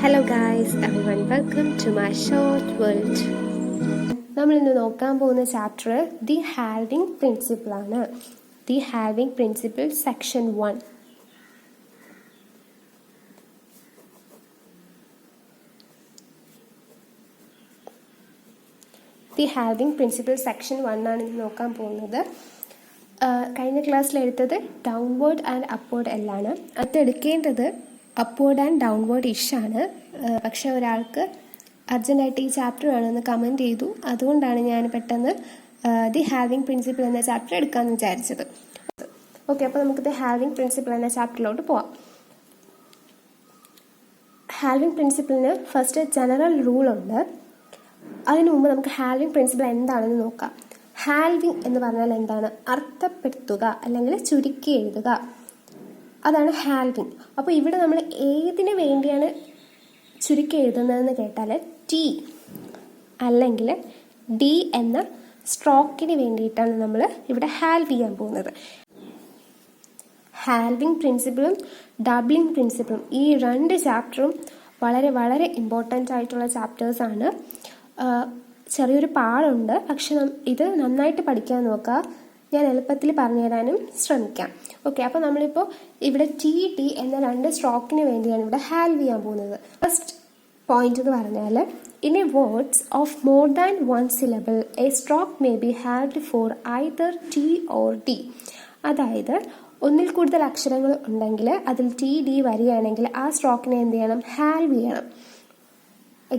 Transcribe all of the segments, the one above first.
Hello guys, everyone, welcome to my short world. നമ്മൾ ഇന്ന് നോക്കാൻ പോകുന്ന ചാപ്റ്റർ ദി ഹാൽവിംഗ് പ്രിൻസിപ്പിൾ ആണ്. The halving principle section 1. The halving principle section 1 ആണ് ഇന്ന് നോക്കാൻ പോകുന്നത്. കഴിഞ്ഞ ക്ലാസ്സിൽ എടുത്തത് ഡൗൺവേർഡ് ആൻഡ് അപ്വേർഡ് എല്ലാണ്. അത് എടുക്കേണ്ടത് അപ്വേർഡ് ആൻഡ് ഡൗൺവേർഡ് ഇഷാണ്. പക്ഷെ ഒരാൾക്ക് അർജൻറ്റായിട്ട് ഈ ചാപ്റ്റർ വേണമെന്ന് കമൻറ്റ് ചെയ്തു. അതുകൊണ്ടാണ് ഞാൻ പെട്ടെന്ന് ദി ഹാൽവിംഗ് പ്രിൻസിപ്പിൾ എന്ന ചാപ്റ്റർ എടുക്കാമെന്ന് വിചാരിച്ചത്. ഓക്കെ, അപ്പോൾ നമുക്ക് ദി ഹാൽവിംഗ് പ്രിൻസിപ്പിൾ എന്ന ചാപ്റ്ററിലോട്ട് പോവാം. ഹാൽവിംഗ് പ്രിൻസിപ്പിളിന് ഫസ്റ്റ് ജനറൽ റൂൾ ഉണ്ട്. അതിനു മുമ്പ് നമുക്ക് ഹാൽവിംഗ് പ്രിൻസിപ്പിൾ എന്താണെന്ന് നോക്കാം. ഹാൽവിംഗ് എന്ന് പറഞ്ഞാൽ എന്താണ്? അർത്ഥപ്പെടുത്തുക അല്ലെങ്കിൽ ചുരുക്കി എഴുതുക, അതാണ് ഹാൽവിംഗ്. അപ്പോൾ ഇവിടെ നമ്മൾ ഏതിനു വേണ്ടിയാണ് ചുരുക്കി എഴുതുന്നതെന്ന് കേട്ടാൽ ടി അല്ലെങ്കിൽ ഡി എന്ന സ്ട്രോക്കിന് വേണ്ടിയിട്ടാണ് നമ്മൾ ഇവിടെ ഹാൽവ് ചെയ്യാൻ പോകുന്നത്. ഹാൽവിംഗ് പ്രിൻസിപ്പിളും ഡബ്ലിംഗ് പ്രിൻസിപ്പിളും ഈ രണ്ട് ചാപ്റ്ററും വളരെ വളരെ ഇമ്പോർട്ടൻ്റ് ആയിട്ടുള്ള ചാപ്റ്റേഴ്സാണ്. ചെറിയൊരു പാടുണ്ട്, പക്ഷെ ഇത് നന്നായിട്ട് പഠിക്കാൻ നോക്കുക. ഞാൻ എളുപ്പത്തിൽ പറഞ്ഞു തരാനും ശ്രമിക്കാം. ഓക്കെ, അപ്പോൾ നമ്മളിപ്പോൾ ഇവിടെ ടി ടി എന്ന രണ്ട് സ്ട്രോക്കിന് വേണ്ടിയാണ് ഇവിടെ ഹാൽവ് ചെയ്യാൻ പോകുന്നത്. ഫസ്റ്റ് പോയിന്റ് എന്ന് പറഞ്ഞാൽ in a words of more than one syllable a stroke may be halved for either T or d. അതായത് ഒന്നിൽ കൂടുതൽ അക്ഷരങ്ങൾ ഉണ്ടെങ്കിൽ അതിൽ ടി ഡി വരികയാണെങ്കിൽ ആ സ്ട്രോക്കിനെ എന്ത് ചെയ്യണം? ഹാൽവ് ചെയ്യണം.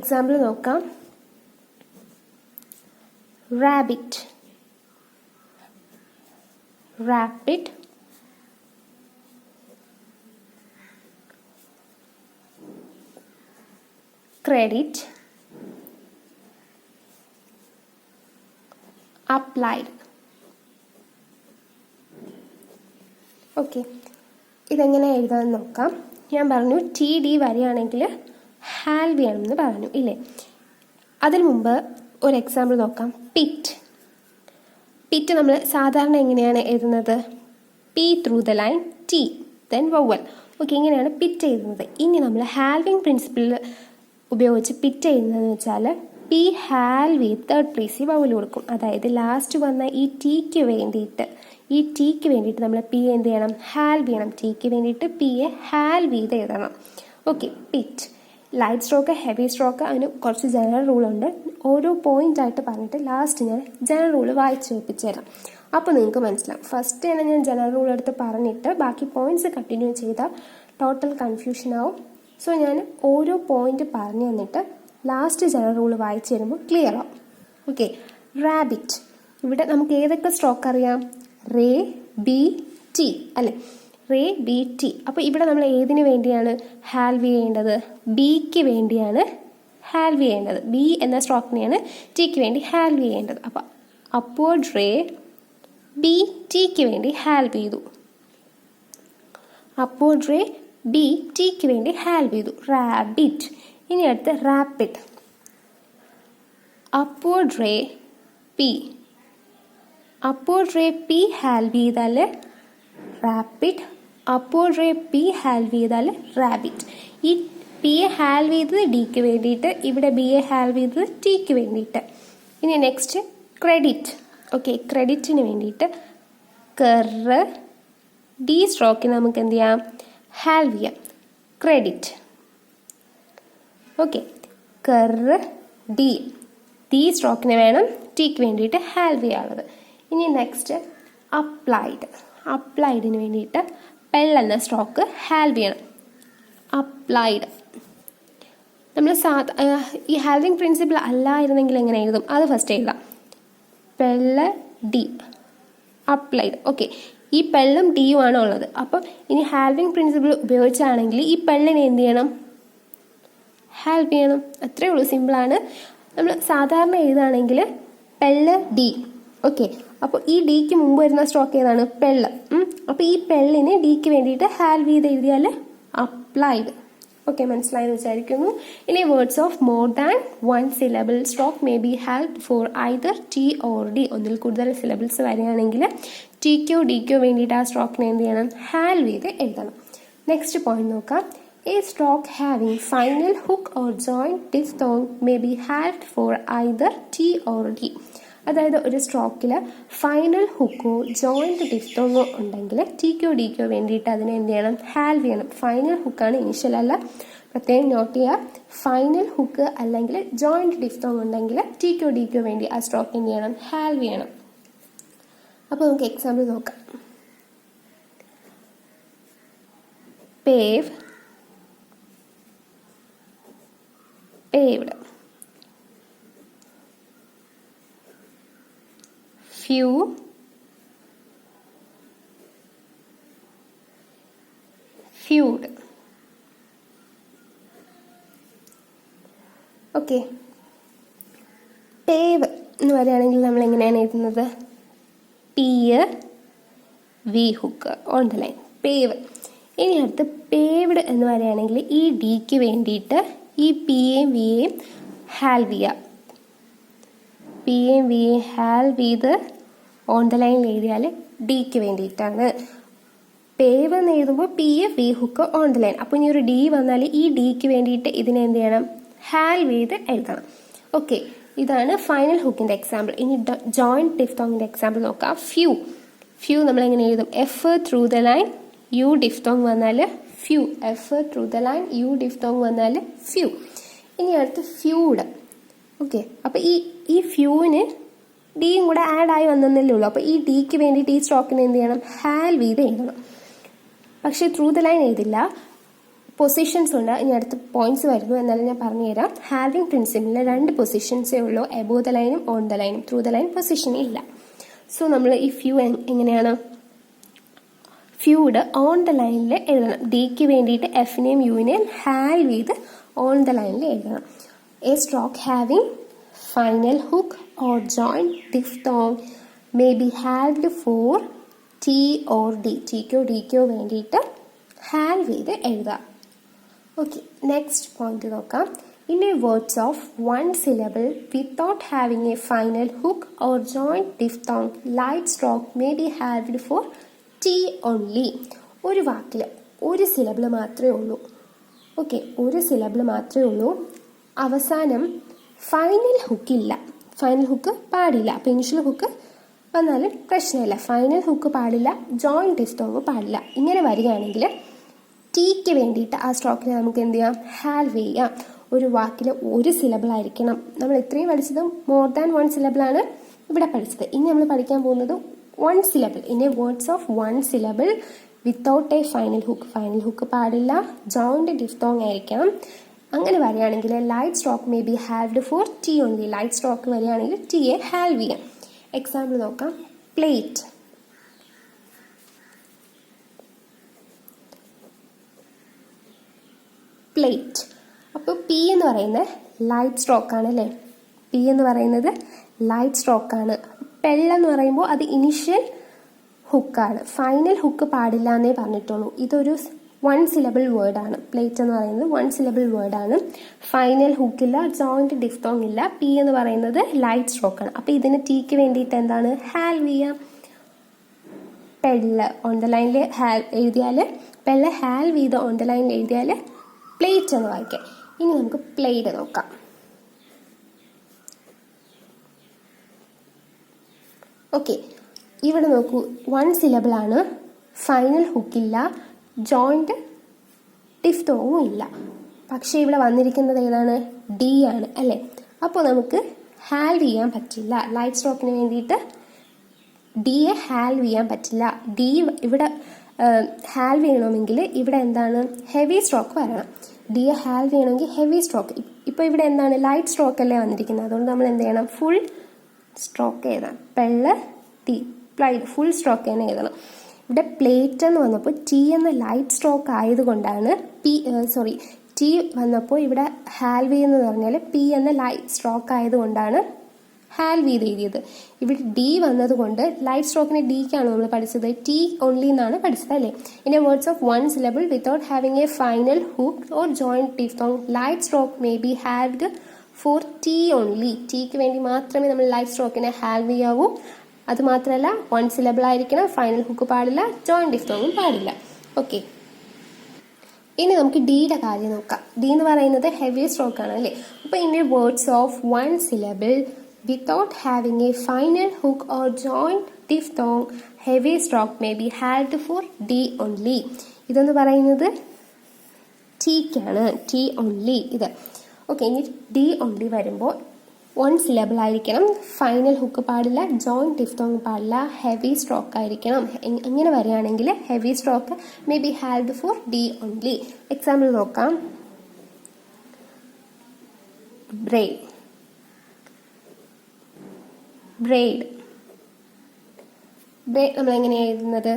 എക്സാമ്പിൾ നോക്കാം. Rabbit, rapid, credit, applied. Okay, ഇതെങ്ങനെ എഴുതാമെന്ന് നോക്കാം. ഞാൻ പറഞ്ഞു ടി ഡി വരികയാണെങ്കിൽ ഹാൽവ് ചെയ്യണമെന്ന് പറഞ്ഞു ഇല്ലേ? അതിനു മുമ്പ് ഒരു എക്സാമ്പിൾ നോക്കാം. പിറ്റ്. പിറ്റ് നമ്മൾ സാധാരണ എങ്ങനെയാണ് എഴുതുന്നത്? P through the line T then vowel. Okay, ഇങ്ങനെയാണ് പിറ്റ് എഴുതുന്നത്. ഇനി നമ്മൾ ഹാൽവിംഗ് പ്രിൻസിപ്പിൾ ഉപയോഗിച്ച് പിറ്റ് എഴുതുന്നതെന്ന് വെച്ചാൽ പി ഹാൽവ് ചെയ്ത് തേർഡ് പ്ലേസിൽ വവൽ കൊടുക്കും. അതായത് ലാസ്റ്റ് വന്ന ഈ ടീക്ക് വേണ്ടിയിട്ട് നമ്മൾ പി എന്ത് ചെയ്യണം? ഹാൽവ് ചെയ്യണം. ടീക്ക് വേണ്ടിയിട്ട് പിയെ ഹാൽവ് ചെയ്ത് എഴുതണം. Okay, pit. Light stroke, heavy stroke, അതിന് കുറച്ച് ജനറൽ റൂളുണ്ട്. ഓരോ പോയിന്റ് ആയിട്ട് പറഞ്ഞിട്ട് ലാസ്റ്റ് ഞാൻ ജനറൽ റൂൾ വായിച്ച് കേൾപ്പിച്ചു തരാം. അപ്പോൾ നിങ്ങൾക്ക് മനസ്സിലാവും. ഫസ്റ്റ് തന്നെ ഞാൻ ജനറൽ റൂൾ എടുത്ത് പറഞ്ഞിട്ട് ബാക്കി പോയിന്റ്സ് കണ്ടിന്യൂ ചെയ്താൽ ടോട്ടൽ കൺഫ്യൂഷൻ ആവും. സോ ഞാൻ ഓരോ പോയിന്റ് പറഞ്ഞു തന്നിട്ട് ലാസ്റ്റ് ജനറൽ റൂൾ വായിച്ച് തരുമ്പോൾ ക്ലിയർ ആവും. Okay, rabbit. ഇവിടെ നമുക്ക് ഏതൊക്കെ സ്ട്രോക്ക് അറിയാം? റേ, ബി, ടി അല്ലേ? Ray, B, T. അപ്പോൾ ഇവിടെ നമ്മൾ ഏതിനു വേണ്ടിയാണ് ഹാൽവ് ചെയ്യേണ്ടത്? ബിക്ക് വേണ്ടിയാണ് ഹാൽവ് ചെയ്യേണ്ടത്. ബി എന്ന സ്ട്രോക്കിനെയാണ് ടിക്ക് വേണ്ടി ഹാൽവ് ചെയ്യേണ്ടത്. അപ്പോൾ അപ്വേർഡ് റേ ബി ടിക്ക് വേണ്ടി ഹാൽവ് ചെയ്തു. അപ്വേർഡ് റേ ബി ടിക്ക് വേണ്ടി ഹാൽവ് ചെയ്തു. റാബിറ്റ്. ഇനി അടുത്ത് rapid. Upward ray p. Upward ray p halve ചെയ്താൽ rapid. Upward ray p halve ചെയ്താൽ റാബിറ്റ്. ഈ പിയെ ഹാൽവ് ചെയ്തത് ഡിക്ക് വേണ്ടിയിട്ട്, ഇവിടെ ബിയെ ഹാൽവ് ചെയ്തത് ടിക്ക് വേണ്ടിയിട്ട്. ഇനി നെക്സ്റ്റ് ക്രെഡിറ്റ്. ഓക്കെ, ക്രെഡിറ്റിന് വേണ്ടിയിട്ട് കെറ് ഡി സ്ട്രോക്കിന് നമുക്ക് എന്ത് ചെയ്യാം? ഹാൽവ് ചെയ്യാം. ക്രെഡിറ്റ്. ഓക്കെ, കെറ് ഡി. ഡി സ്ട്രോക്കിന് വേണം ടിക്ക് വേണ്ടിയിട്ട് ഹാൽവ് ചെയ്യാനുള്ളത്. ഇനി നെക്സ്റ്റ് അപ്ലൈഡ്. അപ്ലൈഡിന് വേണ്ടിയിട്ട് പെൽ എന്ന സ്ട്രോക്ക് ഹാൽവ് ചെയ്യണം. അപ്ലൈഡ്. നമ്മൾ ഈ ഹാൽവിംഗ് പ്രിൻസിപ്പിൾ അല്ലായിരുന്നെങ്കിൽ എങ്ങനെ എഴുതും? അത് ഫസ്റ്റ് എഴുതാം. പെല്ല് ഡി, അപ്ലൈഡ്. ഓക്കെ, ഈ പെല്ലും ഡിയും ആണ് ഉള്ളത്. അപ്പം ഇനി ഹാൽവിംഗ് പ്രിൻസിപ്പിൾ ഉപയോഗിച്ചാണെങ്കിൽ ഈ പെല്ലിനെ എന്ത് ചെയ്യണം? ഹാൽവ് ചെയ്യണം. അത്രയേ ഉള്ളൂ, സിമ്പിളാണ്. നമ്മൾ സാധാരണ എഴുതുകയാണെങ്കിൽ പെല്ല് ഡി. ഓക്കെ, അപ്പോൾ ഈ ഡിക്ക് മുമ്പ് വരുന്ന സ്ട്രോക്ക് ഏതാണ്? പെല്ല്. അപ്പോൾ ഈ പെല്ലിനെ ഡിക്ക് വേണ്ടിയിട്ട് ഹാൽവ് ചെയ്ത് എഴുതിയാൽ അപ്ലൈഡ്. ഓക്കെ, മനസ്സിലായെന്ന് വിചാരിക്കുന്നു. ഇനി words of more than one syllable stroke may be halved for either T or D. ഒന്നിൽ കൂടുതൽ സിലബിൾസ് വരികയാണെങ്കിൽ ടിക്കോ ഡിക്കോ വേണ്ടിയിട്ട് ആ സ്ട്രോക്കിനെ എന്ത് ചെയ്യണം? ഹാൽവ് ചെയ്ത് എഴുതണം. നെക്സ്റ്റ് പോയിന്റ് നോക്കാം. A stroke having final hook or joint diphthong may be halved for either T or D. അതായത് ഒരു സ്ട്രോക്കിൽ ഫൈനൽ ഹുക്കോ ജോയിൻറ്റ് ഡിഫ്തോങ്ങോ ഉണ്ടെങ്കിൽ ടിക്കോ ഡിക്കോ വേണ്ടിയിട്ട് അതിനെ എന്ത് ചെയ്യണം? ഹാൽവ് ചെയ്യണം. ഫൈനൽ ഹുക്കാണ്, ഇനിഷ്യൽ അല്ല. പ്രത്യേകം നോട്ട് ചെയ്യുക. ഫൈനൽ ഹുക്ക് അല്ലെങ്കിൽ ജോയിൻറ്റ് ഡിഫ്തോങ് ഉണ്ടെങ്കിൽ ടിക്കോ ഡിക്കോ വേണ്ടി ആ സ്ട്രോക്ക് എന്ത് ചെയ്യണം? ഹാൽവ് ചെയ്യണം. അപ്പോൾ നമുക്ക് എക്സാമ്പിൾ നോക്കാം. Pave, paved, few, feud. Okay, pave എന്ന് പറയുകയാണെങ്കിൽ നമ്മൾ എങ്ങനെയാണ് എഴുതുന്നത്? P V hook on the line, pave. ഇനി അടുത്ത് പേവ്ഡ് എന്ന് പറയുകയാണെങ്കിൽ ഈ ഡിക്ക് വേണ്ടിയിട്ട് ഈ പി എയും വി എയും ഹാൽവ് ചെയ്യുക. പി എയും വി എയും ഹാൽവ് ചെയ്ത് ഓൺ ദ ലൈനിൽ എഴുതിയാൽ ഡിക്ക് വേണ്ടിയിട്ടാണ്. പേവ് എന്ന് എഴുതുമ്പോൾ P A V hook on the line. അപ്പോൾ ഇനി ഒരു ഡി വന്നാൽ ഈ ഡിക്ക് വേണ്ടിയിട്ട് ഇതിനെ എന്ത് ചെയ്യണം? ഹാൽവ് ചെയ്ത് എഴുതണം. ഓക്കെ, ഇതാണ് ഫൈനൽ ഹുക്കിൻ്റെ എക്സാമ്പിൾ. ഇനി ജോയിൻറ്റ് ഡിഫ്തോങ്ങിൻ്റെ എക്സാമ്പിൾ നോക്കാം. ഫ്യൂ, ഫ്യൂ നമ്മൾ എങ്ങനെ എഴുതും? F through the line u diphthong വന്നാൽ few. F through the line u diphthong വന്നാൽ ഫ്യൂ. ഇനി അടുത്ത് ഫ്യൂഡ്. ഓക്കെ, അപ്പോൾ ഈ ഫ്യൂവിന് ഡിയും കൂടെ ആഡ് ആയി വന്നല്ലേ ഉള്ളൂ. അപ്പോൾ ഈ ഡിക്ക് വേണ്ടിയിട്ട് ഈ സ്ട്രോക്കിന് എന്ത് ചെയ്യണം? ഹാൽവ് ചെയ്ത് എഴുതണം. പക്ഷേ ത്രൂ ദ ലൈൻ എഴുതില്ല, പൊസിഷൻസ് ഉണ്ട്. ഇനി അടുത്ത് പോയിന്റ്സ് വരുന്നു, എന്നാലും ഞാൻ പറഞ്ഞുതരാം. ഹാൽവിംഗ് പ്രിൻസിപ്പിളിൽ 2 പൊസിഷൻസേ ഉള്ളൂ, എബോ ദ ലൈനും ഓൺ ദ ലൈനും. ത്രൂ ദ ലൈൻ പൊസിഷൻ ഇല്ല. സോ നമ്മൾ ഈ ഫ്യൂ എങ്ങനെയാണ്? ഫ്യൂഡ് ഓൺ ദ ലൈനിൽ എഴുതണം. ഡിക്ക് വേണ്ടിയിട്ട് എഫിനെയും യുവിനെയും ഹാൽവ് ചെയ്ത് ഓൺ ദ ലൈനിൽ എഴുതണം. A stroke having final hook or joint diphthong may be halved for t or d. ടിക്കോ ഡിക്കോ വേണ്ടിയിട്ട് ഹാൽവ് ചെയ്ത് എഴുതുക. ഓക്കെ, നെക്സ്റ്റ് പോയിന്റ് നോക്കാം. In a words of one syllable without having a final hook or joint diphthong, light stroke may be halved for T only. ഒരു വാക്കിൽ ഒരു syllable മാത്രമേ ഉള്ളൂ. ഓക്കെ, ഒരു സിലബിൾ മാത്രമേ ഉള്ളൂ. അവസാനം ഫൈനൽ ഹുക്കില്ല, ഫൈനൽ ഹുക്ക് പാടില്ല. അപ്പോൾ ഇനിഷ്യൽ ഹുക്ക് വന്നാലും പ്രശ്നമില്ല. ഫൈനൽ ഹുക്ക് പാടില്ല, ജോയിൻറ്റ് ഡിഫ്തോങ് പാടില്ല. ഇങ്ങനെ വരികയാണെങ്കിൽ ടിക്ക് വേണ്ടിയിട്ട് ആ സ്ട്രോക്കിനെ നമുക്ക് എന്ത് ചെയ്യാം? ഹാൽവ് ചെയ്യാം. ഒരു വാക്കിൽ ഒരു സിലബിൾ ആയിരിക്കണം. നമ്മൾ ഇത്രയും പഠിച്ചത് മോർ ദാൻ 1 സിലബിളാണ് ഇവിടെ പഠിച്ചത്. ഇനി നമ്മൾ പഠിക്കാൻ പോകുന്നത് 1 syllable. In a words of 1 syllable without a final hook. Final hook പാടില്ല, ജോയിൻറ്റ് ഡിഫ്തോങ് ആയിരിക്കണം. അങ്ങനെ വരികയാണെങ്കിൽ light stroke may be halved for T only. Light stroke വരികയാണെങ്കിൽ ടിയെ ഹാൽവ് ചെയ്യാം. എക്സാമ്പിൾ നോക്കാം. Plate, plate. അപ്പോൾ പി എന്ന് പറയുന്നത് ലൈറ്റ് സ്ട്രോക്കാണ് അല്ലേ? പി എന്ന് പറയുന്നത് ലൈറ്റ് സ്ട്രോക്കാണ്. പെള്ളെന്ന് പറയുമ്പോൾ അത് ഇനിഷ്യൽ ഹുക്കാണ്. ഫൈനൽ ഹുക്ക് പാടില്ല എന്നേ പറഞ്ഞിട്ടുള്ളൂ. ഇതൊരു 1 സിലബിൾ വേർഡാണ്. പ്ലേറ്റ് എന്ന് പറയുന്നത് 1 സിലബിൾ വേർഡാണ്. ഫൈനൽ ഹുക്കില്ല, ജോയിൻറ്റ് ഡിഫ്തോങ് ഇല്ല. പി എന്ന് പറയുന്നത് ലൈറ്റ് സ്ട്രോക്കാണ്. അപ്പോൾ ഇതിന് ടിക്ക് വേണ്ടിയിട്ട് എന്താണ്? ഹാൽവ് ചെയ്യാം. പെള്ള് ഓൺ ദ ലൈനിൽ എഴുതിയാൽ, പെള്ള് ഹാൽവ് ചെയ്ത് ഓൺ ദ ലൈനിൽ എഴുതിയാൽ പ്ലേറ്റ് എന്ന് വായിക്കാം. ഇനി നമുക്ക് പ്ലേഡ് നോക്കാം. ഓക്കെ, ഇവിടെ നോക്കൂ. 1 സിലബിൾ ആണ്, ഫൈനൽ ഹുക്കില്ല, ജോയിൻറ്റ് ഡിഫ്തോങ്ങും ഇല്ല. പക്ഷേ ഇവിടെ വന്നിരിക്കുന്നത് ഏതാണ്? ഡി ആണ് അല്ലേ? അപ്പോൾ നമുക്ക് ഹാൽവ് ചെയ്യാൻ പറ്റില്ല. ലൈറ്റ് സ്ട്രോക്കിന് വേണ്ടിയിട്ട് ഡിയെ ഹാൽവ് ചെയ്യാൻ പറ്റില്ല. ഡി ഇവിടെ ഹാൽവ് ചെയ്യണമെങ്കിൽ ഇവിടെ എന്താണ്? ഹെവി സ്ട്രോക്ക് വരണം. ഡിയെ ഹാൽവ് ചെയ്യണമെങ്കിൽ ഹെവി സ്ട്രോക്ക്. ഇപ്പോൾ ഇവിടെ എന്താണ്? ലൈറ്റ് സ്ട്രോക്ക് അല്ലേ വന്നിരിക്കുന്നത്. അതുകൊണ്ട് നമ്മൾ എന്ത് ചെയ്യണം? ഫുൾ സ്ട്രോക്ക് എഴുതാം. പെള്ള് ടി, പ്ലൈഡ്, ഫുൾ സ്ട്രോക്ക് തന്നെ എഴുതണം. ഇവിടെ പ്ലേറ്റ് എന്ന് വന്നപ്പോൾ ടി എന്ന ലൈറ്റ് സ്ട്രോക്ക് ആയതുകൊണ്ടാണ് ടി വന്നപ്പോൾ ഇവിടെ ഹാൽവ് ചെയ്യുന്നത് പറഞ്ഞാൽ പി എന്ന ലൈറ്റ് സ്ട്രോക്ക് ആയതുകൊണ്ടാണ് ഹാൽവ് ചെയ്ത് എഴുതിയത്. ഇവിടെ ഡി വന്നതുകൊണ്ട് ലൈറ്റ് സ്ട്രോക്കിന് ഡിക്കാണ് നമ്മൾ പഠിച്ചത്. ടി ഓൺലി എന്നാണ് പഠിച്ചത് അല്ലേ? In a words of 1 syllable without having a final hook or joint diphthong, light stroke may be halved for T only. ടിക്ക് വേണ്ടി മാത്രമേ നമ്മൾ ലൈറ്റ് സ്ട്രോക്കിനെ ഹാൽവ് ചെയ്യാവൂ. അത് മാത്രമല്ല 1 സിലബിൾ ആയിരിക്കണം, ഫൈനൽ ഹുക്ക് പാടില്ല, ജോയിൻറ്റ് ഡിഫ്തോങ്ങും പാടില്ല. ഓക്കെ, ഇനി നമുക്ക് ഡിയുടെ കാര്യം നോക്കാം. ഡി എന്ന് പറയുന്നത് ഹെവി സ്ട്രോക്ക് ആണ് അല്ലേ. അപ്പോൾ in words of one syllable without having a final hook or joint diphthong heavy stroke may be halved for D only. ഇതെന്ന് പറയുന്നത് ടിക്കാണ്, ടി ഓൺലി ഇത്. ഓക്കെ, ഇനി ഡി ഓൺലി വരുമ്പോൾ വൺ സിലബിൾ ആയിരിക്കണം, ഫൈനൽ ഹുക്ക് പാടില്ല, ജോയിന്റ് ഡിഫ്തോങ് പാടില്ല, heavy stroke ആയിരിക്കണം. ഇങ്ങനെ വരികയാണെങ്കിൽ heavy stroke may be halved for D only. Example നോക്കാം. ബ്രെയ്ഡ്, ബ്രെയ്ഡ്, ബ്രെയ്ഡ് നമ്മൾ എങ്ങനെയാണ് എഴുതുന്നത്?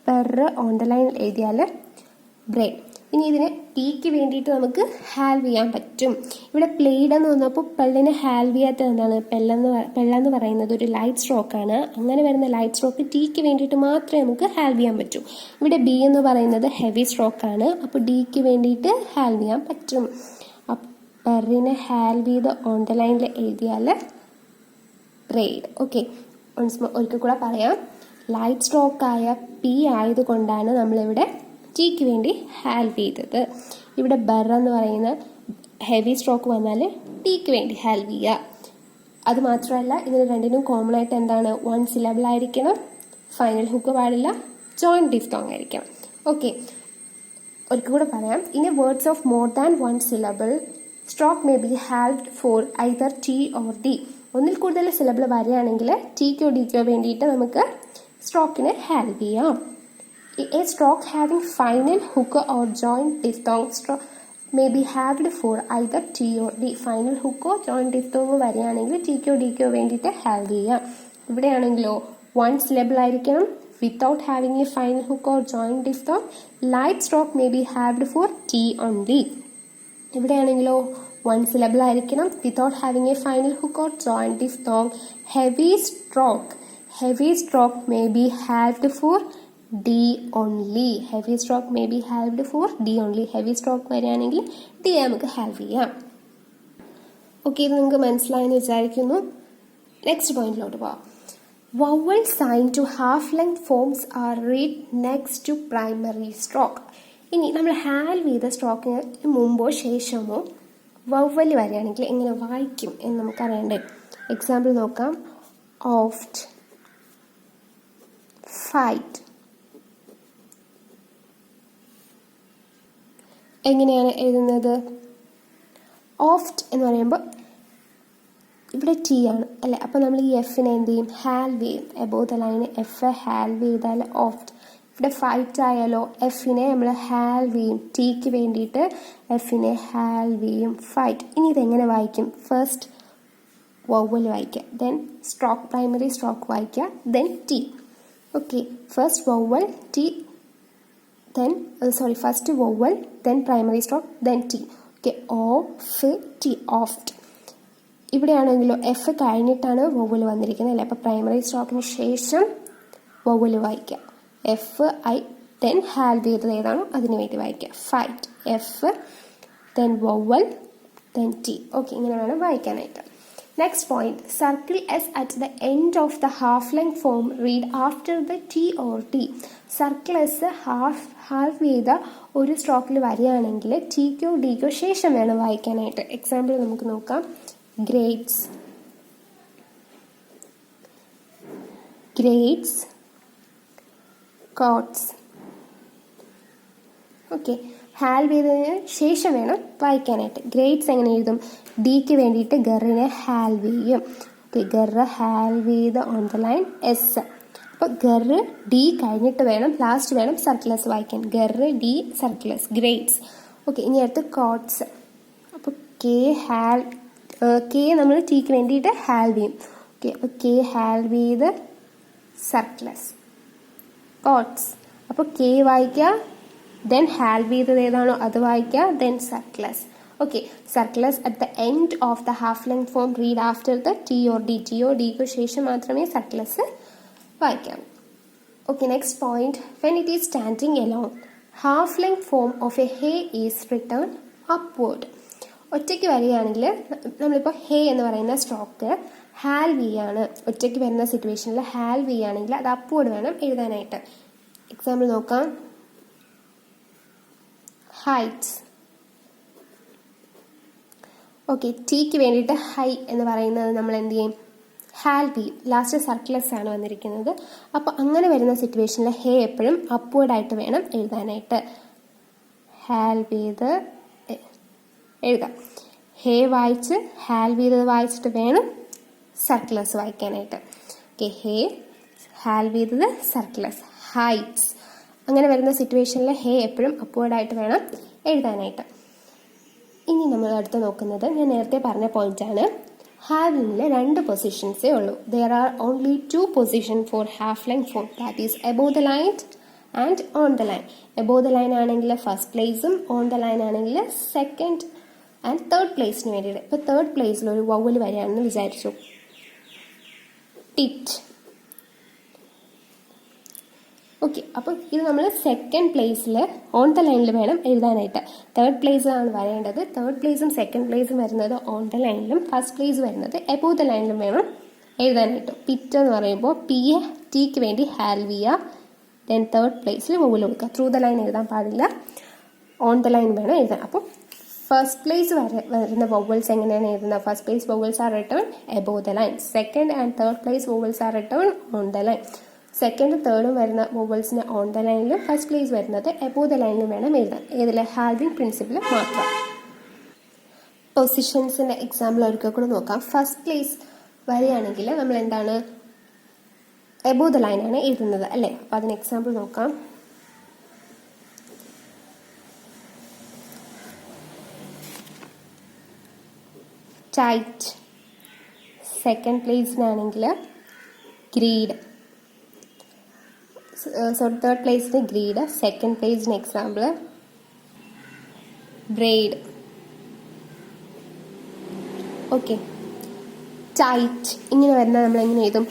പെർ ഓൺ ദ ലൈൻ എഴുതിയാൽ ബ്രെയ്ഡ്. ഇനി ഇതിന് ടിക്ക് വേണ്ടിയിട്ട് നമുക്ക് ഹാൽവ് ചെയ്യാൻ പറ്റും. ഇവിടെ പ്ലേഡ് എന്ന് വന്നപ്പോൾ പെള്ളിനെ ഹാൽവ് ചെയ്യാത്തത് എന്താണ്? പെള്ളെന്ന് പറയുന്നത് ഒരു ലൈറ്റ് സ്ട്രോക്കാണ്. അങ്ങനെ വരുന്ന ലൈറ്റ് സ്ട്രോക്ക് ടിക്ക് വേണ്ടിയിട്ട് മാത്രമേ നമുക്ക് ഹാൽവ് ചെയ്യാൻ പറ്റൂ. ഇവിടെ ബി എന്ന് പറയുന്നത് ഹെവി സ്ട്രോക്കാണ്. അപ്പോൾ ഡിക്ക് വേണ്ടിയിട്ട് ഹാൽവ് ചെയ്യാൻ പറ്റും. പെറിനെ ഹാൽവ് ചെയ്ത് ഓൺ ദ ലൈനിൽ എഴുതിയാൽ ബ്രെയ്ഡ്. ഓക്കെ, ഒരിക്കൽ കൂടെ പറയാം. ലൈറ്റ് സ്ട്രോക്കായ പി ആയതുകൊണ്ടാണ് നമ്മളിവിടെ ടിക്ക് വേണ്ടി ഹാൽവ് ചെയ്തത്. ഇവിടെ ബർ എന്ന് പറയുന്ന ഹെവി സ്ട്രോക്ക് വന്നാൽ ടിക്ക് വേണ്ടി ഹാൽവ് ചെയ്യുക. അത് മാത്രമല്ല, ഇതിന് രണ്ടിനും കോമൺ ആയിട്ട് എന്താണ്? വൺ സിലബിൾ ആയിരിക്കണം, ഫൈനൽ ഹുക്ക് പാടില്ല, ജോയിന്റ് ഡിഫ്തോങ് ആയിരിക്കണം. ഓക്കെ, ഒരിക്കൽ കൂടെ പറയാം. In words of more than one syllable stroke may be halved for either T or D. ഒന്നിൽ കൂടുതൽ സിലബിൾ വരികയാണെങ്കിൽ ടിക്കോ ഡിക്കോ വേണ്ടിയിട്ട് നമുക്ക് സ്ട്രോക്കിനെ ഹാൽവ് ചെയ്യാം. A stroke having final hook or joint diphthong stroke may be halved for either T or D. Final hook or joint diphthong വരികയാണെങ്കിൽ ടിക്കോ ഡിക്കോ വേണ്ടിയിട്ട് ഹാൽവ് ചെയ്യാം. ഇവിടെയാണെങ്കിലോ വൺ സിലബിൾ ആയിരിക്കണം, without having a final hook or joint diphthong. Light stroke may be halved for T only. ഇവിടെയാണെങ്കിലോ one syllable ആയിരിക്കണം, without having a final hook or joint diphthong. Heavy stroke may be halved for D only. Heavy stroke may be halved for D only. Heavy stroke വരികയാണെങ്കിൽ D നമുക്ക് halve ചെയ്യാം. Okay, ഇത് നിങ്ങൾക്ക് മനസ്സിലായെന്ന് വിചാരിക്കുന്നു. Next പോയിന്റിലോട്ട് പോവാം. Vowel sign to half length forms are read next to primary stroke. ഇനി നമ്മൾ ഹാൽവ് ചെയ്ത സ്ട്രോക്കിന് മുമ്പോ ശേഷമോ വവൽ വരികയാണെങ്കിൽ എങ്ങനെ വായിക്കും എന്ന് നമുക്കറിയണ്ടേ. എക്സാമ്പിൾ നോക്കാം. ഓഫ്റ്റ്, ഫൈറ്റ്. എങ്ങനെയാണ് എഴുതുന്നത്? ഓഫ്റ്റ് എന്ന് പറയുമ്പോൾ ഇവിടെ ടി ആണ് അല്ലേ. അപ്പോൾ നമ്മൾ ഈ എഫിനെ എന്ത് ചെയ്യും? ഹാൽവ് ചെയ്യും. എബോവ് ദ ലൈന് എഫ് ഹാൽവ് ചെയ്താൽ ഓഫ്റ്റ്. ഇവിടെ ഫൈറ്റ് ആയാലോ എഫിനെ നമ്മൾ ഹാൽവ് ചെയ്യും. ടിക്ക് വേണ്ടിയിട്ട് എഫിനെ ഹാൽവ് ചെയ്യും. ഫൈറ്റ്. ഇനി ഇതെങ്ങനെ വായിക്കും? ഫസ്റ്റ് വവൽ വായിക്കുക, ദെൻ സ്ട്രോക്ക്, പ്രൈമറി സ്ട്രോക്ക് വായിക്കുക, then T. Okay, first vowel T, then first vowel, then primary stroke, then T. Okay, off T, oft. ഇവിടെയാണെങ്കിലോ എഫ് കഴിഞ്ഞിട്ടാണ് വവൽ വന്നിരിക്കുന്നത് അല്ലേ. അപ്പോൾ പ്രൈമറി സ്ട്രോക്കിന് ശേഷം വവൽ വായിക്കുക. എഫ് ഐ, ദെൻ ഹാൽവ് ചെയ്തത് ഏതാണോ അതിന് വേണ്ടി വായിക്കുക. Fight, F, then vowel, then T. Okay, ഇങ്ങനെ വേണം വായിക്കാനായിട്ട്. Next point, circle S at the end of the half-length form. Read after the T or T. Circle S half ചെയ്ത ഒരു സ്ട്രോക്കിൽ വരികയാണെങ്കിൽ ടിക്കോ ഡിക്കോ ശേഷം വേണം വായിക്കാനായിട്ട്. എക്സാമ്പിൾ നമുക്ക് നോക്കാം. Grades, grades, quotes. ഓക്കെ, ഹാൽവ് ചെയ്തതിന് ശേഷം വേണം വായിക്കാനായിട്ട്. ഗ്രേഡ്സ് എങ്ങനെ എഴുതും? ഡിക്ക് വേണ്ടിയിട്ട് ഗറിനെ ഹാൽവ് ചെയ്യും. ഓക്കെ, ഗറ് ഹാൽവ് ചെയ്ത് ഓൺ ദ ലൈൻ എസ്. അപ്പോൾ ഗറ് ഡി കഴിഞ്ഞിട്ട് വേണം, ലാസ്റ്റ് വേണം സർക്കിളസ് വായിക്കാൻ. ഗറ് ഡി സർക്കിളസ്, ഗ്രേഡ്സ്. ഓക്കെ, ഇനി അടുത്ത് കോട്ട്സ്. അപ്പോൾ കെ നമ്മൾ ടിക്ക് വേണ്ടിയിട്ട് ഹാൽവ് ചെയ്യും. ഓക്കെ, അപ്പോൾ കെ ഹാൽവ് ചെയ്ത് സർക്കിളസ്, കോട്ട്സ്. അപ്പോൾ കെ വായിക്കുക, ദെൻ ഹാൽവ് ചെയ്തത് ഏതാണോ അത് വായിക്കുക, then circles. Okay, circles at the end of the half length form. Read after the T or D. T or ഡിക്ക് ശേഷം മാത്രമേ സർക്കിളസ് വായിക്കാം. Okay, next point. When it is standing alone, half length form of a ray is written upward. ഒറ്റയ്ക്ക് വരികയാണെങ്കിൽ നമ്മളിപ്പോൾ ഹേ എന്ന് പറയുന്ന stroke ഹാൽവ് ചെയ്യാണ്. ഒറ്റയ്ക്ക് വരുന്ന സിറ്റുവേഷനിൽ ഹാൽവ് ചെയ്യുകയാണെങ്കിൽ അത് അപ്വേർഡ് വേണം എഴുതാനായിട്ട്. എക്സാമ്പിൾ നോക്കാം. ഹൈറ്റ്സ്. ഓക്കെ, ടീക്ക് വേണ്ടിയിട്ട് ഹൈ എന്ന് പറയുന്നത് നമ്മൾ എന്ത് ചെയ്യും? ഹാൽ ബി. ലാസ്റ്റ് സർക്ലസ് ആണ് വന്നിരിക്കുന്നത്. അപ്പോൾ അങ്ങനെ വരുന്ന സിറ്റുവേഷനിൽ ഹേ എപ്പോഴും അപ്വേർഡായിട്ട് വേണം എഴുതാനായിട്ട്. ഹാൽ ബീത് എഴുതാം. ഹേ വായിച്ച് ഹാൽ ബീത് വായിച്ചിട്ട് വേണം സർക്ലസ് വായിക്കാനായിട്ട്. ഓക്കെ, ഹേ ഹാൽ ബീത് സർക്ലസ് ഹൈറ്റ്സ്. അങ്ങനെ വരുന്ന സിറ്റുവേഷനിൽ ഹേ എപ്പോഴും അപ്വേർഡായിട്ട് വേണം എഴുതാനായിട്ട്. ഇനി നമ്മൾ അടുത്ത് നോക്കുന്നത് ഞാൻ നേരത്തെ പറഞ്ഞ പോയിന്റാണ്. ഹാവിങ്ങിൽ 2 പൊസിഷൻസേ ഉള്ളൂ. There are only 2 position for half line form. That is above the line and on the line. Above the line ആണെങ്കിൽ ഫസ്റ്റ് പ്ലേസും ഓൺ ദ ലൈൻ ആണെങ്കിൽ സെക്കൻഡ് ആൻഡ് തേർഡ് പ്ലേസിന് വേണ്ടിയിട്ട്. ഇപ്പോൾ തേർഡ് പ്ലേസിൽ ഒരു വവ്വൽ വരികയാണെന്ന് വിചാരിച്ചു, ടിറ്റ്. ഓക്കെ, അപ്പോൾ ഇത് നമ്മൾ സെക്കൻഡ് പ്ലേസിൽ ഓൺ ദ ലൈനിൽ വേണം എഴുതാനായിട്ട്. തേർഡ് പ്ലേസിലാണ് വരേണ്ടത്. തേർഡ് പ്ലേസും സെക്കൻഡ് പ്ലേസും വരുന്നത് ഓൺ ദ ലൈനിലും ഫസ്റ്റ് പ്ലേസ് വരുന്നത് എബോവ് ദ ലൈനിലും വേണം എഴുതാനായിട്ട്. പിറ്റ് എന്ന് പറയുമ്പോൾ ടീക്ക് വേണ്ടി ഹാൽവിയ, ദെൻ തേർഡ് പ്ലേസിൽ വവ്വൽ കൊടുക്കുക. ത്രൂ ദ ലൈൻ എഴുതാൻ പാടില്ല, ഓൺ ദ ലൈൻ വേണം എഴുതാൻ. അപ്പോൾ ഫസ്റ്റ് പ്ലേസ് വരുന്ന വവ്വൽസ് എങ്ങനെയാണ് എഴുതുന്നത്? First place vowels are written above the line. Second and third place vowels are written on the line. സെക്കൻഡും തേർഡും വരുന്ന വവ്വൽസിന് ഓൺ ദ ലൈനിലും ഫസ്റ്റ് പ്ലേസ് വരുന്നത് എബോവ് ദ ലൈനിലും വേണം എഴുതാൻ. ഏതിലെ? ഹാൽവിങ് പ്രിൻസിപ്പിൾ മാത്രം. പൊസിഷൻസിന്റെ എക്സാമ്പിൾ ഒരിക്കൽ കൂടെ നോക്കാം. ഫസ്റ്റ് പ്ലേസ് വരികയാണെങ്കിൽ നമ്മൾ എന്താണ്? എബോവ് ദ ലൈൻ ആണ് എഴുതുന്നത് അല്ലേ? അപ്പൊ അതിന് എക്സാമ്പിൾ നോക്കാം. ടൈറ്റ്. സെക്കൻഡ് പ്ലേസിനാണെങ്കിൽ ഗ്രീഡ്. തേർഡ് പ്ലേസിന് ഗ്രീഡ്. സെക്കൻഡ് പ്ലേസിന് എക്സാമ്പിൾ ബ്രെയ്ഡ്. ഓക്കെ, ടൈറ്റ് ഇങ്ങനെ വരുന്ന നമ്മൾ എങ്ങനെ എഴുതും?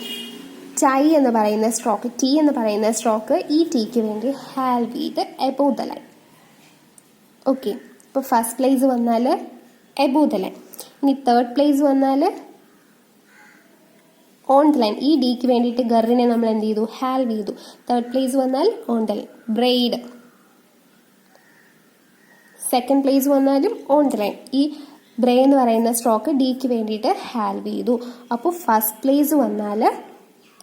ടൈ എന്ന് പറയുന്ന സ്ട്രോക്ക്, ടി എന്ന് പറയുന്ന സ്ട്രോക്ക് ഈ ടീക്ക് വേണ്ടി ഹാൽ ബീത് എബോവ് ദ ലൈൻ. ഓക്കെ, ഇപ്പോൾ ഫസ്റ്റ് പ്ലേസ് വന്നാൽ എബോവ് ദ ലൈൻ. ഇനി തേർഡ് പ്ലേസ് വന്നാൽ ഓൺ ദ ലൈൻ. ഈ ഡിക്ക് വേണ്ടിയിട്ട് ഗറിനെ നമ്മൾ എന്ത് ചെയ്തു? ഹാൽവ് ചെയ്തു. തേർഡ് പ്ലേസ് വന്നാൽ on the line, braid. Second place വന്നാലും ഓൺ ദ ലൈൻ. ഈ ബ്രേ എന്ന് പറയുന്ന സ്ട്രോക്ക് ഡിക്ക് വേണ്ടിയിട്ട് ഹാൽവ് ചെയ്തു. അപ്പോൾ ഫസ്റ്റ് പ്ലേസ് വന്നാൽ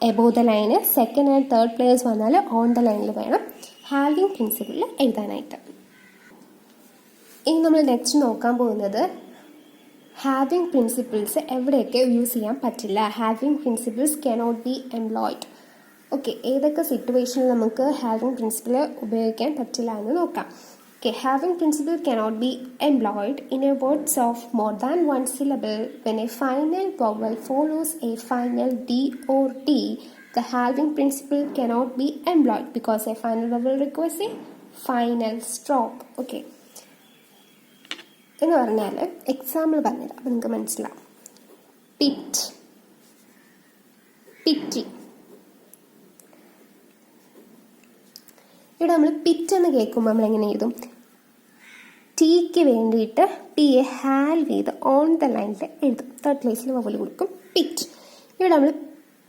above the line, second and third place വന്നാൽ ഓൺ ദ ലൈനിൽ വേണം ഹാൽവിങ് പ്രിൻസിപ്പിളിൽ എഴുതാനായിട്ട്. ഇനി നമ്മൾ നെക്സ്റ്റ് നോക്കാൻ പോകുന്നത് ഹാവിങ് പ്രിൻസിപ്പിൾസ് എവിടെയൊക്കെ യൂസ് ചെയ്യാൻ പറ്റില്ല. Having principles cannot be employed. Okay, ഏതൊക്കെ സിറ്റുവേഷനിൽ നമുക്ക് ഹാവിങ് പ്രിൻസിപ്പിൾ ഉപയോഗിക്കാൻ പറ്റില്ല എന്ന് നോക്കാം. Okay, having principle cannot be employed in a words of more than one syllable when A final vowel follows A final D or T. The halving principle cannot be employed because a final vowel requires a final stop. Okay. എന്ന് പറഞ്ഞാൽ example പറഞ്ഞുതരാം, അപ്പം നിങ്ങൾക്ക് മനസ്സിലാവും. Pit, പിറ്റി. ഇവിടെ നമ്മൾ pit എന്ന് കേൾക്കുമ്പോൾ നമ്മൾ എങ്ങനെ എഴുതും? ടീക്ക് വേണ്ടിയിട്ട് ടി എ ഹാൽവ് ചെയ്ത് ഓൺ ദ ലൈനിൽ എഴുതും. തേർഡ് പ്ലേസിൽ വവൽ കൊടുക്കും, പിറ്റ്. ഇവിടെ നമ്മൾ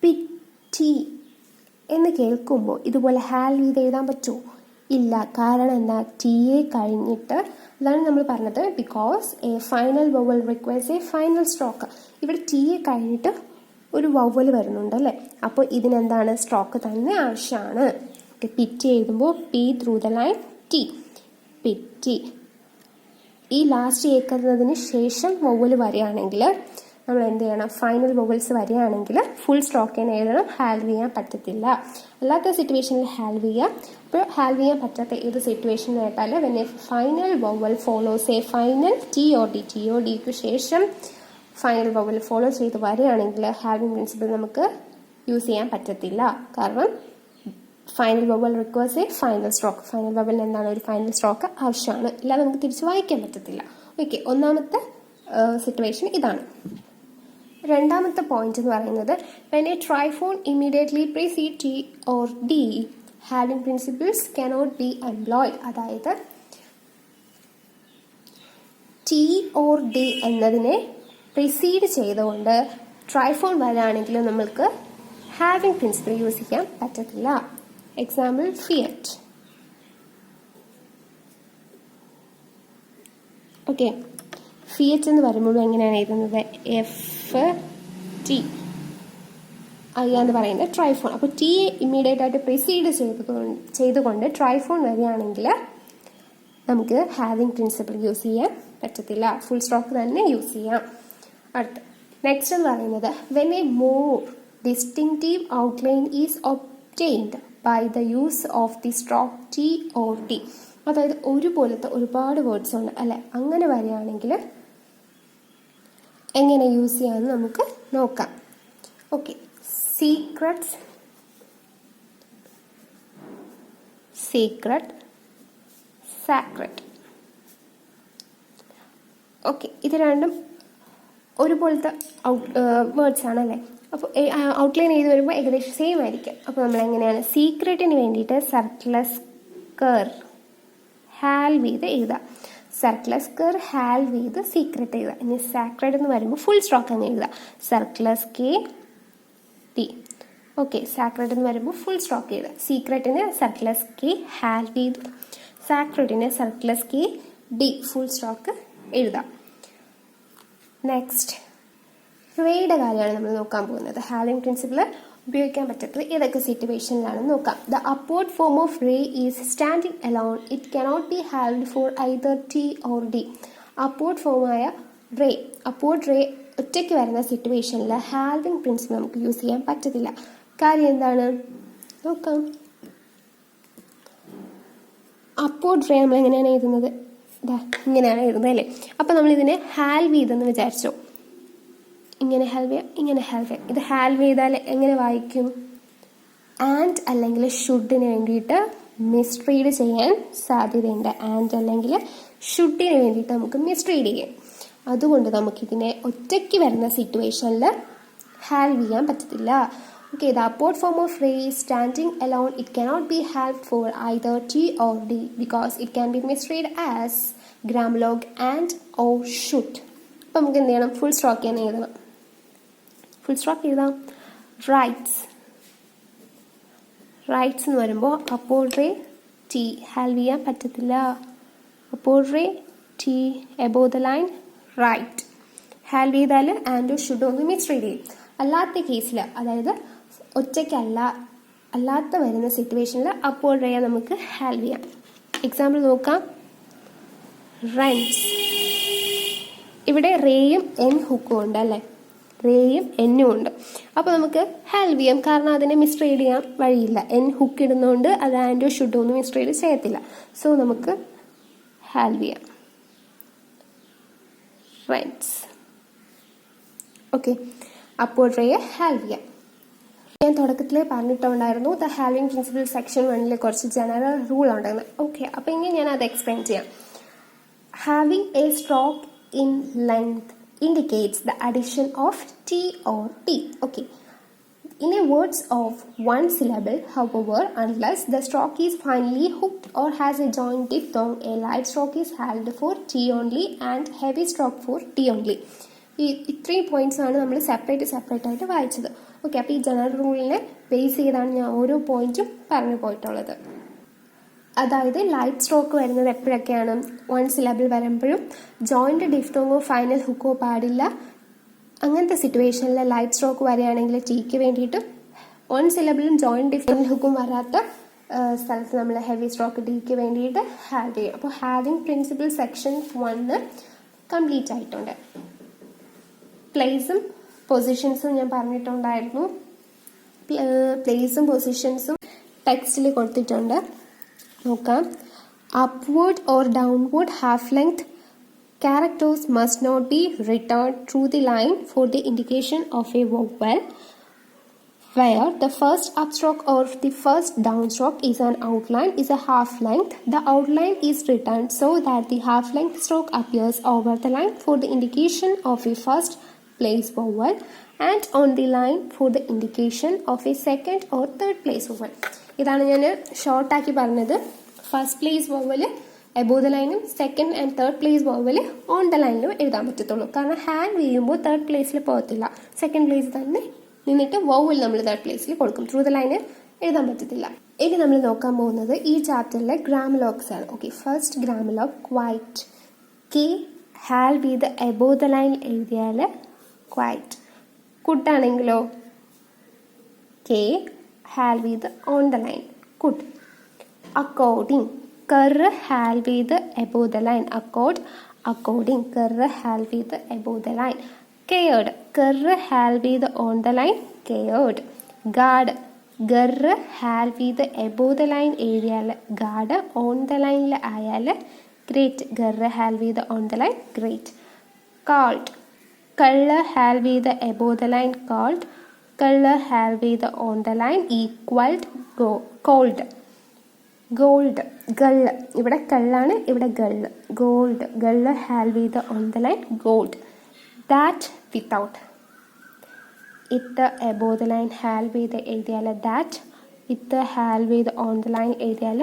പിറ്റി എന്ന് കേൾക്കുമ്പോൾ ഇതുപോലെ ഹാൽവ് ചെയ്ത് എഴുതാൻ പറ്റുമോ? ഇല്ല. കാരണം എന്താ? ടി എ കഴിഞ്ഞിട്ട്, അതാണ് നമ്മൾ പറഞ്ഞത്, because A final vowel requires a final stroke. ഇവിടെ ടി എ കഴിഞ്ഞിട്ട് ഒരു വവൽ വരുന്നുണ്ട് അല്ലേ? അപ്പോൾ ഇതിനെന്താണ്? സ്ട്രോക്ക് തന്നെ ആവശ്യമാണ്. ഓക്കെ, പിറ്റി എഴുതുമ്പോൾ P through the line T, pity. ഈ ലാസ്റ്റ് കേൾക്കുന്നതിന് ശേഷം വവൽ വരികയാണെങ്കിൽ നമ്മൾ എന്ത് ചെയ്യണം? ഫൈനൽ വവൽസ് വരികയാണെങ്കിൽ ഫുൾ സ്ട്രോക്ക് തന്നെ എഴുതണം, ഹാൽവ് ചെയ്യാൻ പറ്റത്തില്ല. അല്ലാത്ത സിറ്റുവേഷനിൽ ഹാൽവ് ചെയ്യാം. അപ്പോൾ ഹാൽവ് ചെയ്യാൻ പറ്റാത്ത ഏത് സിറ്റുവേഷൻ കേട്ടാൽ when A final vowel follows A final T O D, T O ഡിക്ക് ശേഷം ഫൈനൽ വവൽ ഫോളോ ചെയ്ത് വരികയാണെങ്കിൽ ഹാൽവിങ് പ്രിൻസിപ്പിൾ നമുക്ക് യൂസ് ചെയ്യാൻ പറ്റത്തില്ല. കാരണം final vowel requires a final stroke. Final വവലിന് എന്താണ്? ഒരു ഫൈനൽ സ്ട്രോക്ക് ആവശ്യമാണ്, ഇല്ലാതെ നമുക്ക് തിരിച്ച് വായിക്കാൻ പറ്റത്തില്ല. ഓക്കെ, ഒന്നാമത്തെ സിറ്റുവേഷൻ ഇതാണ്. രണ്ടാമത്തെ പോയിന്റ് എന്ന് പറയുന്നത് when a triphone immediately precedes T or D, having principles cannot be employed. അതായത് T or D എന്നതിനെ പ്രിസീഡ് ചെയ്തുകൊണ്ട് ട്രൈഫോൺ വരാണെങ്കിൽ നമ്മൾക്ക് ഹാവിങ് പ്രിൻസിപ്പിൾ യൂസ് ചെയ്യാൻ പറ്റത്തില്ല. Example Fiat. ഓക്കെ, CH എന്ന് പറയുമ്പോൾ എങ്ങനെയാണ് എഴുതുന്നത്? FT എന്ന് പറയുന്നത് ട്രൈഫോൺ. അപ്പോൾ ടി ഇമ്മീഡിയറ്റ് ആയിട്ട് പ്രിസീഡ് ചെയ്തുകൊണ്ട് ട്രൈഫോൺ വരികയാണെങ്കിൽ നമുക്ക് ഹാവിങ് പ്രിൻസിപ്പിൾ യൂസ് ചെയ്യാൻ പറ്റത്തില്ല, ഫുൾ സ്റ്റോപ്പ് തന്നെ യൂസ് ചെയ്യാം. അടുത്ത നെക്സ്റ്റ് എന്ന് പറയുന്നത് when a more distinctive outline is obtained by the use of the stroke T or T. അതായത് ഒരുപോലത്തെ ഒരുപാട് വേർഡ്സ് ഉണ്ട് അല്ലെ, അങ്ങനെ വരികയാണെങ്കിൽ എങ്ങനെ യൂസ് ചെയ്യാമെന്ന് നമുക്ക് നോക്കാം. Okay, secret, sacred. ഓക്കെ, ഇത് രണ്ടും ഒരുപോലത്തെ വേർഡ്സ് ആണല്ലേ. അപ്പോൾ ഔട്ട്ലൈൻ ചെയ്ത് വരുമ്പോൾ ഏകദേശം സെയിം ആയിരിക്കും. അപ്പോൾ നമ്മൾ എങ്ങനെയാണ് സീക്രട്ടിന് വേണ്ടിയിട്ട് സർക്ലസ് കർ ഹാൽവ് ചെയ്ത് എഴുതാം. സർക്ലസ് കർ ഹാൽവ് ചെയ്ത് സീക്രട്ട് എഴുതാം. ഇനി സാക്രഡ് എന്ന് വരുമ്പോൾ ഫുൾ സ്റ്റോക്ക് അങ്ങ് എഴുതാം, സർക്ലസ് കെ ടി. ഓക്കെ, സാക്രഡ് എന്ന് വരുമ്പോൾ ഫുൾ സ്റ്റോക്ക് എഴുതാം. സീക്രട്ടിന് സർക്ലസ് കെ ഹാൽവ് ചെയ്തു, സാക്രഡിന് സർക്ലസ് കെ ഡി ഫുൾ സ്റ്റോക്ക് എഴുതാം. നെക്സ്റ്റ് റേയുടെ കാര്യമാണ് നമ്മൾ നോക്കാൻ പോകുന്നത്. ഹാവിങ് പ്രിൻസിപ്പിൾ ഉപയോഗിക്കാൻ പറ്റത്തത് ഏതൊക്കെ സിറ്റുവേഷനിലാണെന്ന് നോക്കാം. The upward form of ray is standing alone, it cannot be halved for either T or D. Upward ഫോമായ റേ, അപ്വേർഡ് റേ ഒറ്റയ്ക്ക് വരുന്ന സിറ്റുവേഷനിൽ ഹാൽവിങ് പ്രിൻസിപ്പിൾ നമുക്ക് യൂസ് ചെയ്യാൻ പറ്റത്തില്ല. കാര്യം എന്താണ് നോക്കാം. അപ്വേർഡ് റേ നമ്മൾ എങ്ങനെയാണ് എഴുതുന്നത്? ഇങ്ങനെയാണ് എഴുതുന്നത് അല്ലേ. അപ്പം നമ്മളിതിനെ ഹാൽവ് ചെയ്തെന്ന് വിചാരിച്ചോ, ഇങ്ങനെ ഹാൽവ് ചെയ്യാം, ഇങ്ങനെ ഹാൽവ് ചെയ്യാം. ഇത് ഹാൽവ് ചെയ്താൽ എങ്ങനെ വായിക്കും? ആൻഡ് അല്ലെങ്കിൽ ഷുഡിന് വേണ്ടിയിട്ട് മിസ്റീഡ് ചെയ്യാൻ സാധ്യതയുണ്ട്. ആൻഡ് അല്ലെങ്കിൽ ഷുഡിന് വേണ്ടിയിട്ട് നമുക്ക് മിസ്റീഡ് ചെയ്യാം. അതുകൊണ്ട് നമുക്കിതിനെ ഒറ്റയ്ക്ക് വരുന്ന സിറ്റുവേഷനിൽ ഹാൽവ് ചെയ്യാൻ പറ്റത്തില്ല. Okay, the upward form of ray is standing alone. It cannot be halved for either T or D because it can be misread as grammlog and or should. അപ്പോൾ നമുക്ക് എന്ത് ചെയ്യണം? ഫുൾ സ്റ്റോക്ക് തന്നെ എഴുതണം. ഫുൾ സ്റ്റോക്ക് എഴുതാം. Rights എന്ന് വരുമ്പോൾ upward ray T ഹാൽവ് ചെയ്യാൻ പറ്റത്തില്ല. upward ray T above the line right. ഹാൽവ് ചെയ്താൽ ആൻഡ് ഷുഡ് ഒന്ന് മിസ്റീഡ് ചെയ്യും. അല്ലാത്ത കേസിൽ, അതായത് അല്ലാത്ത വരുന്ന സിറ്റുവേഷനിൽ അപ്വേർഡ് റേ നമുക്ക് ഹാൽവ് ചെയ്യാം. എക്സാമ്പിൾ നോക്കാം. റെൻസ്, ഇവിടെ റേയും എൻ ഹുക്കും ഉണ്ട് അല്ലേ, റേയും എന്നും ഉണ്ട്. അപ്പോൾ നമുക്ക് ഹാൽവ് ചെയ്യാം, കാരണം അതിനെ മിസ്റീഡ് ചെയ്യാൻ വഴിയില്ല. എൻ ഹുക്ക് ഇടുന്നതുകൊണ്ട് അത് ആൻഡോ ഷുഡോ ഒന്നും മിസ്റീഡ് ചെയ്യത്തില്ല. സോ നമുക്ക് ഹാൽവ് ചെയ്യാം. റെൻസ്. ഓക്കെ, അപ്വേർഡ് റേയെ ഹാൽവ് ചെയ്യാം. ഞാൻ തുടക്കത്തിൽ പറഞ്ഞിട്ടുണ്ടായിരുന്നു ദ ഹാൽവിങ് പ്രിൻസിപ്പിൾ സെക്ഷൻ 1 കുറച്ച് ജനറൽ റൂൾ ഉണ്ടെന്ന്. ഓക്കെ, അപ്പോൾ ഇങ്ങനെ ഞാൻ അത് എക്സ്പ്ലെയിൻ ചെയ്യാം. Having A stroke in length indicates the addition of T or T. Okay, in a words of one syllable, however, unless the stroke is finely hooked or has a joint diphthong, a light stroke is held for T only and heavy stroke for T only. ഇത്രയും points ആണ് നമ്മൾ separate ആയിട്ട് വായിച്ചത്. Okay, അപ്പോൾ ഈ general റൂളിനെ base ചെയ്താണ് ഞാൻ ഓരോ പോയിന്റും പറഞ്ഞു പോയിട്ടുള്ളത്. അതായത് ലൈറ്റ് സ്ട്രോക്ക് വരുന്നത് എപ്പോഴൊക്കെയാണ്? വൺ സിലബിൾ വരുമ്പോഴും ജോയിന്റ് ഡിഫ്റ്റോങ്ങോ ഫൈനൽ ഹുക്കോ പാടില്ല. അങ്ങനത്തെ സിറ്റുവേഷനിൽ ലൈറ്റ് സ്ട്രോക്ക് വരികയാണെങ്കിൽ ടിക്ക് വേണ്ടിയിട്ടും വൺ സിലബിളും ജോയിന്റ് ഡിഫ്റ്റോങ് ഹുക്കും വരാത്ത സ്ഥലത്ത് നമ്മൾ ഹെവി സ്ട്രോക്ക് ടിക്ക് വേണ്ടിയിട്ട് ഹാവ് ചെയ്യും. അപ്പോൾ ഹാവിങ് പ്രിൻസിപ്പിൾ സെക്ഷൻ 1 കംപ്ലീറ്റ് ആയിട്ടുണ്ട്. പ്ലേസും പൊസിഷൻസും ഞാൻ പറഞ്ഞിട്ടുണ്ടായിരുന്നു. പ്ലേസും പൊസിഷൻസും ടെക്സ്റ്റിൽ കൊടുത്തിട്ടുണ്ട്, നോക്കാം. Upward or downward half length characters must not be returned through the line for the indication of a vowel where the first upstroke or the first downstroke is an outline is a half length. The outline is returned so that the half length stroke appears over the line for the indication of a first place vowel and on the line for the indication of a second or third place vowel. ഇതാണ് ഞാൻ short ആക്കി പറഞ്ഞത്. First place vowel above the ലൈനും second and third place vowel on the ലൈനിലും എഴുതാൻ പറ്റത്തുള്ളൂ. കാരണം hand ചെയ്യുമ്പോൾ തേർഡ് പ്ലേസിൽ പോകത്തില്ല, സെക്കൻഡ് പ്ലേസ് തന്നെ നിന്നിട്ട് വവൽ നമ്മൾ തേർഡ് പ്ലേസിൽ കൊടുക്കും. ത്രൂ ദ ലൈന് എഴുതാൻ പറ്റത്തില്ല. ഇനി നമ്മൾ നോക്കാൻ പോകുന്നത് ഈ ചാപ്റ്ററിലെ ഗ്രാമലോഗ്സ് ആണ്. Okay, first grammalogue quite, K halved above the line എഴുതിയാൽ ക്വൈറ്റ്. കുട്ടാണെങ്കിലോ K halved on the line could. According ker halved above the line accord according ker halved above the line. Cared ker halved on the line cared. Guard ger halved above the line എഴുതിയാൽ guard on the ലൈനിൽ ആയാൽ great ger halved on the line great. Called kel halved above the line called kel halved on the line equalled cold. Gold gel ഇവിടെ കള്ളാണ് ഇവിടെ gel gold gel halved on the line gold. That without ith above the line halved എഴുതിയാൽ that ith halved on the line എഴുതിയാൽ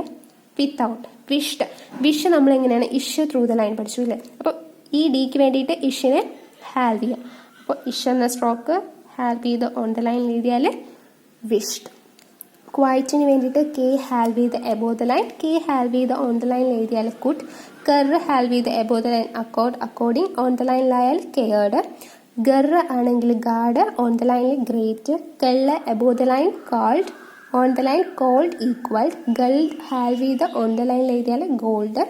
without. Wished wish നമ്മളെങ്ങനെയാണ് ish through the line പഠിച്ചു ഇല്ലേ. അപ്പോൾ ഈ ഡിക്ക് വേണ്ടിയിട്ട് ഇഷിനെ ഹാൽ ചെയ്യാം. അപ്പോൾ ഇഷ് എന്ന stroke halved on the line എഴുതിയാൽ വിഷ്ഡ്. ക്വൈറ്റിന് വേണ്ടിയിട്ട് K halved above the line K halved on the line എഴുതിയാൽ could. Ker halved above the line accord according on the ലൈനിലായാൽ cared. Ger ആണെങ്കിൽ guard on the ലൈനിൽ great. Kel above the line called on the line cold equalled. Gel halved on the ലൈനിൽ എഴുതിയാൽ gold.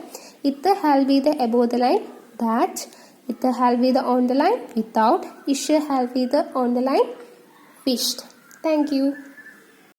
Ith halved above the line that ith halved on the line without. Ish halved on the line wished. Thank U.